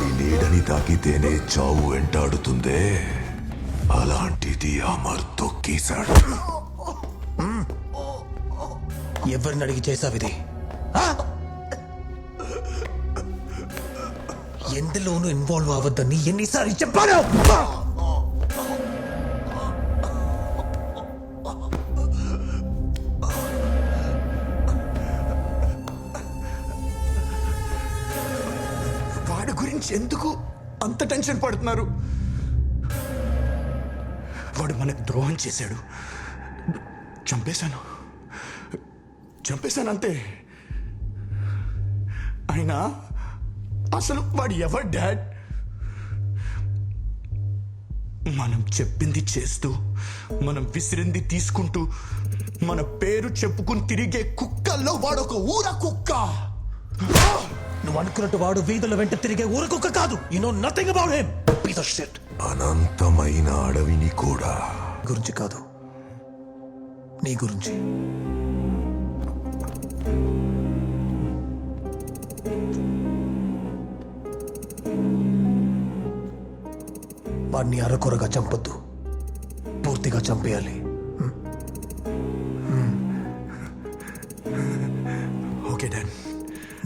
వాడి నీడని తాకితేనే చావు వెంటాడుతుందే, అలాంటిది అమర్ తొక్కేశాడు. ఎవరిని అడిగి చేసావిది? ఎందులోనూ ఇన్వాల్వ్ అవ్వద్దని ఎన్నిసార్లు చెప్పాను? వాడి గురించి ఎందుకు అంత టెన్షన్ పడుతున్నారు? వాడు మనకు ద్రోహం చేశాడు. చంపేశాను అంతే. అయినా అసలు వాడు ఎవరు డాడ్? మనం చెప్పింది చేస్తూ, మనం విసిరింది తీసుకుంటూ, మన పేరు చెప్పుకుని తిరిగే కుక్కల్లో వాడొక ఊర కుక్క. నువ్వు అనుకున్నట్టు వాడు వీధుల వెంట తిరిగే ఊర కుక్క కాదు. You know nothing about him. Piece of shit. అనంతమైన అడవిని కూడా గురించి కాదు, నీ గురించి. వాడిని అరకొరగా చంపొద్దు, పూర్తిగా చంపేయాలి. Okay dad.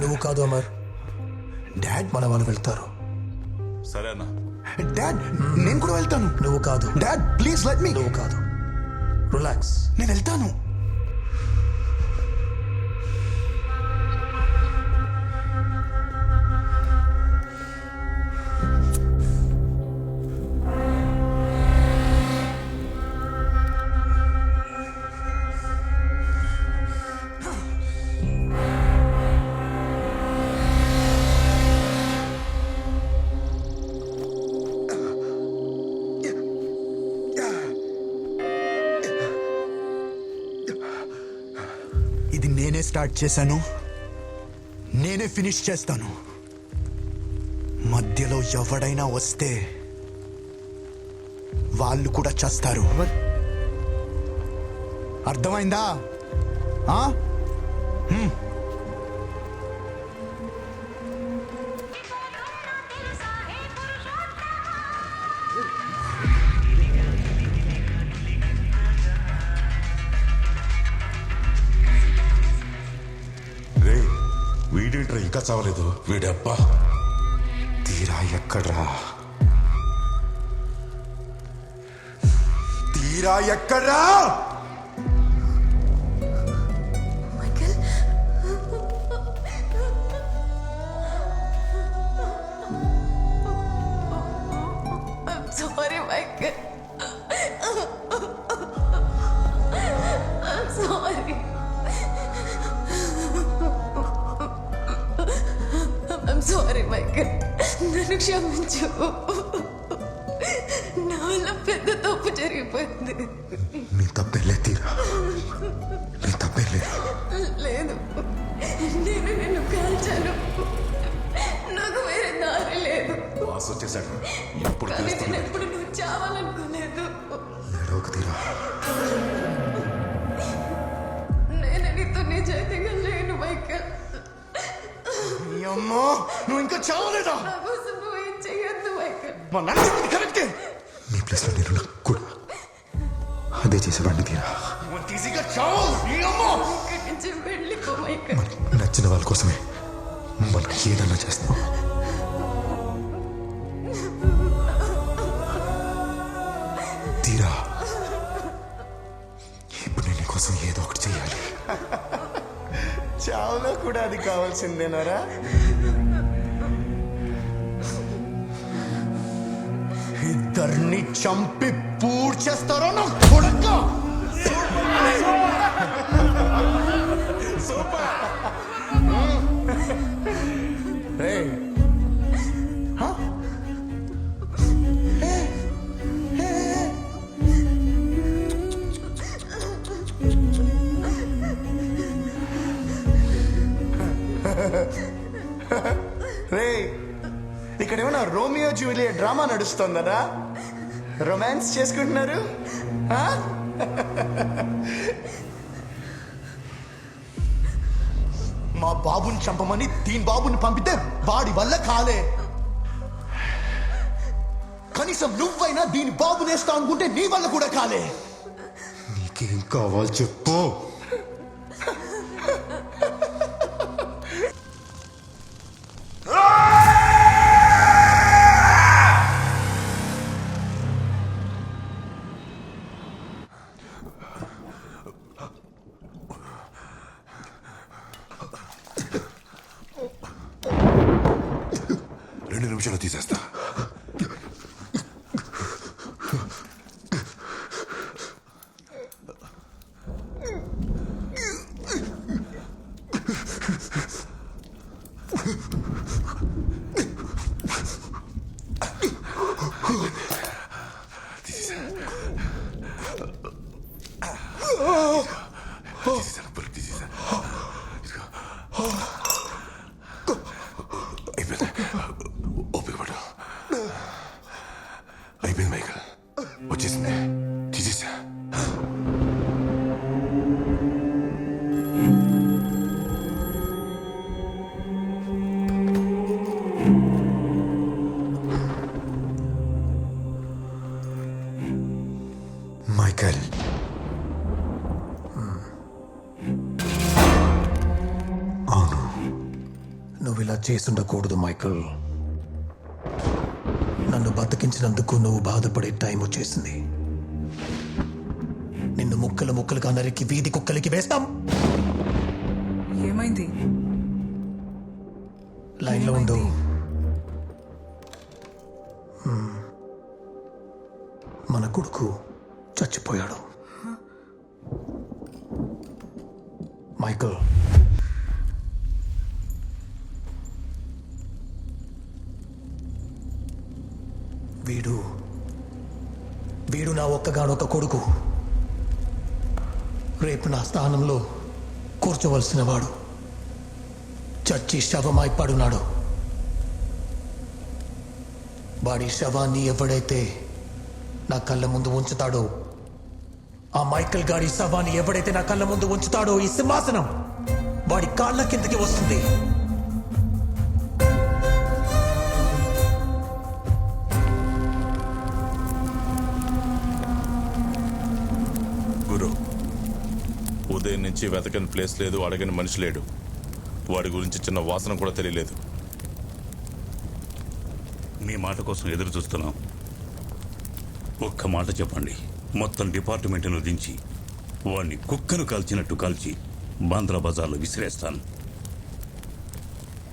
నువ్వు కాదు అమర్, డాడ్ మన వాళ్ళు వెళ్తారు. సరే అన్న. డాడ్ నేను కూడా వెళ్తాను. నువ్వు కాదు. Dad please let me. నువ్వు కాదు. రిలాక్స్. నేను వెళ్తాను. ఇది నేనే స్టార్ట్ చేశాను, నేనే ఫినిష్ చేస్తాను. మధ్యలో ఎవడైనా వస్తే వాళ్ళు కూడా చేస్తారు. అర్థమైందా? రే వీడేంట్రా ఇంకా చావలేదు? వీడబ్బా. తీరా ఎక్కడ్రా? తీరా ఎక్కడ్రా? Michael, I'm sorry, Michael. I'm sorry. I'm sorry, Michael. నన్ను క్షమించు. నా వల్ల పెద్ద తప్పు జరిగిపోయింది. నీ తప్పేలే తీరా, నీ తప్పేలే. లేదు, నేను నిన్ను కాల్చాను. నాకు వేరే దారి లేదు. బాస్ వచ్చేసాడు. ఎప్పుడు కానీ నేను తెలుస్తుంది? ఎప్పుడు నువ్వు చావాలనుకోలేదు. ఏడవకు తీరా. నేను నీతో నిజాయితీగా లేను, మైకేల్. నీ అమ్మో, నువ్వు ఇంకా చావలేదా? నా కోసం నువ్వు ఏం చెయ్యొద్దు, మైకేల్. మా నాన్న చెప్పింది కరెక్టే. నీ ప్లేస్లో నేను కూడా అదే చేసేవాడిని తీరా. ఈజీగా చావు. నీ అమ్మో. ఇక్కడి నుంచి వెళ్ళిపో, మైకేల్. మరి నచ్చిన వాళ్ళ కోసమే మనం ఏదన్నా చేస్తాం. తీరా, ఇప్పుడు నేను నీ కోసం ఏదో ఒకటి చెయ్యాలి. చావులో కూడా అది కావాల్సిందేనారా? ఇద్దరిని చంపి పూడ్చేస్తారో నా కొడుకు. Hey. Huh? Hey. Hey. రే, ఇక్కడ ఏమన్నా రోమియో జూలియట్ డ్రామా నడుస్తుందరా? రొమాన్స్ చేసుకుంటున్నారు? మా బాబుని చంపమని దీని బాబుని పంపితే వాడి వల్ల కాలే. కనీసం నువ్వైనా దీని బాబు నేస్తావు అనుకుంటే నీ వల్ల కూడా కాలే. నీకేం కావాలి చెప్పు. రెండు నిమిషాలు తీసేస్తా. అయిపోయింది మైకల్, వచ్చేసింది, తీసేసా. మైకల్, అవును, నువ్వు ఇలా చేసుండకూడదు మైకల్. నన్ను బతికించినందుకు నువ్వు బాధపడే టైం వచ్చేసింది. నిన్ను ముక్కలు ముక్కలుగా నరికి వీధి కుక్కలకి వేస్తాం. ఏమైంది? లైన్లో ఉండు. మన కొడుకు చచ్చిపోయాడు. మైకల్, వీడు నా ఒక్కగానొక్క కొడుకు. రేపు నా స్థానంలో కూర్చోవలసిన వాడు చచ్చి శవమై పడున్నాడు. వాడి శవాన్ని ఎవడైతే నా కళ్ళ ముందు ఉంచుతాడో, ఆ మైకల్ గాడి శవాన్ని ఎవడైతే నా కళ్ళ ముందు ఉంచుతాడో, ఈ సింహాసనం వాడి కాళ్ళ కిందకి వస్తుంది. గురు, ఉదయం నుంచి వెతకని ప్లేస్ లేదు, అడగని మనిషి లేడు. వాడి గురించి చిన్న వాసన కూడా తెలియలేదు. మీ మాట కోసం ఎదురు చూస్తున్నాం. ఒక్క మాట చెప్పండి, మొత్తం డిపార్ట్మెంట్ను దించి వాడిని కుక్కను కాల్చినట్టు కాల్చి బాంద్రా బజార్లో విసిరేస్తాను.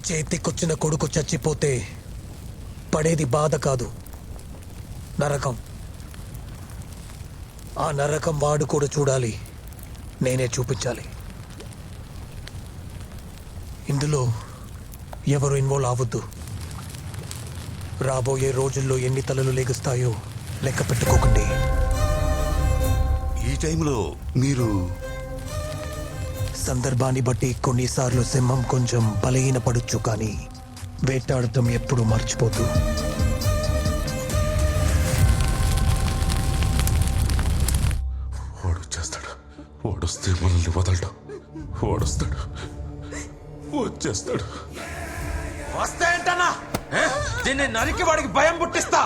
చేతికొచ్చిన కొడుకు చచ్చిపోతే పడేది బాధ కాదు, నరకం. ఆ నరకం వాడు కూడా చూడాలి, నేనే చూపించాలి. ఇందులో ఎవరు ఇన్వాల్వ్ అవ్వద్దు. రాబోయే రోజుల్లో ఎన్ని తలలు లెగుస్తాయో లెక్క పెట్టుకోకండి. ఈ టైంలో మీరు సందర్భాన్ని బట్టి కొన్నిసార్లు సింహం కొంచెం బలహీనపడొచ్చు, కానీ వేటాడటం ఎప్పుడు మర్చిపోతూ. వాడొస్తే మనల్ని వదలడం. వాడొస్తాడు, వచ్చేస్తాడు. వస్తే ఏంటన్నా? దీన్ని నరికి వాడికి భయం పుట్టిస్తా.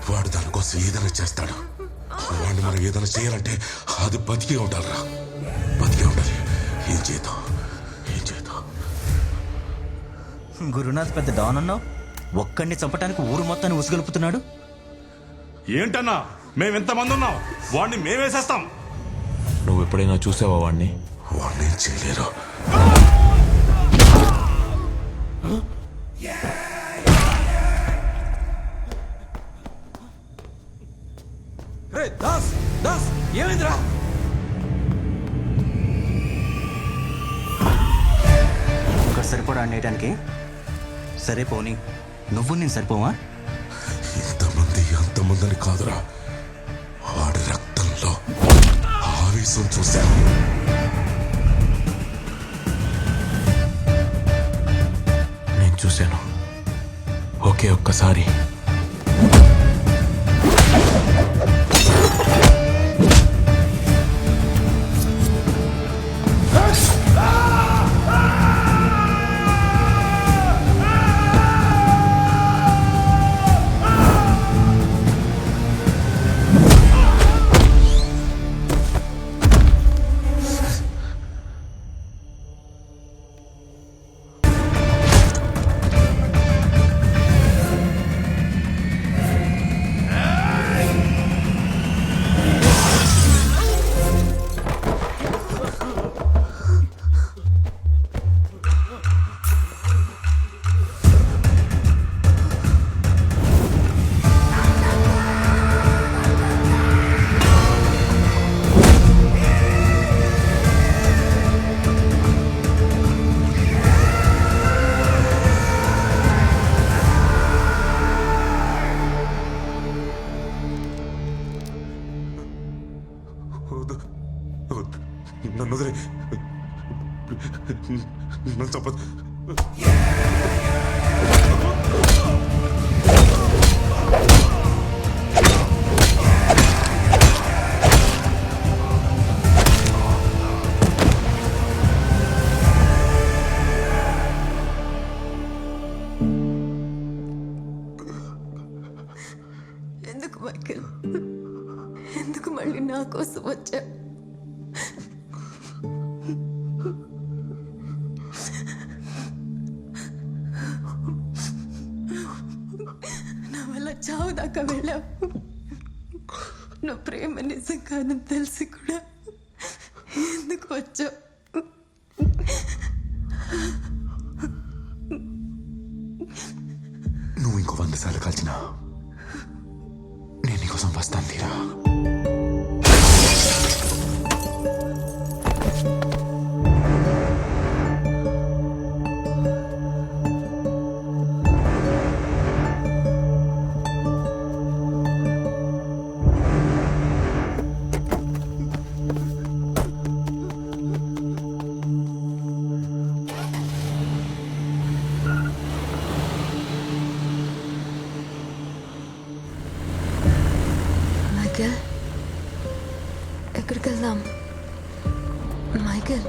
వాడు దానికోసం ఏదైనా చేస్తాడు. వాడిని మనం ఏదైనా చేయాలంటే అది బతికే ఉండాలిరా, బతికే ఉండాలి. ఏం చేద్దాం? గురునాథ్ పెద్ద డాన్ అన్నావు, ఒక్కడిని చంపటానికి ఊరు మొత్తాన్ని ఉసుగొలుపుతున్నాడు. ఏంటన్నా, మేమెంతమంది ఉన్నాం, వాడిని మేమేసేస్తాం. నువ్వు ఎప్పుడైనా చూసావా వాడిని? వాడిని ఏం చేయలేరు. ఏమైందిరా? ఒక్కడు సరిపోడా అనేయడానికి? సరే పోనీ, నువ్వు నేను సరిపోవా? ఇంతమంది అంతమందిని కాదురా, వాడి రక్తంలో ఆవేశం చూశాను. నేను చూశాను ఒకే ఒక్కసారి. మైకేల్ ఎందుకు మళ్ళీ నా కోసం వచ్చా? నా వల్ల చావు దాకా వెళ్ళావు. నా ప్రేమ నిజం కాదని తెలిసి కూడా ఎందుకు వచ్చావు? నువ్వు ఇంకో 100 సార్లు కాల్చినా నేను నీకోసం వస్తాను తీరా. మైకేల్ ఎక్కడికి వెళ్దాం? మైకేల్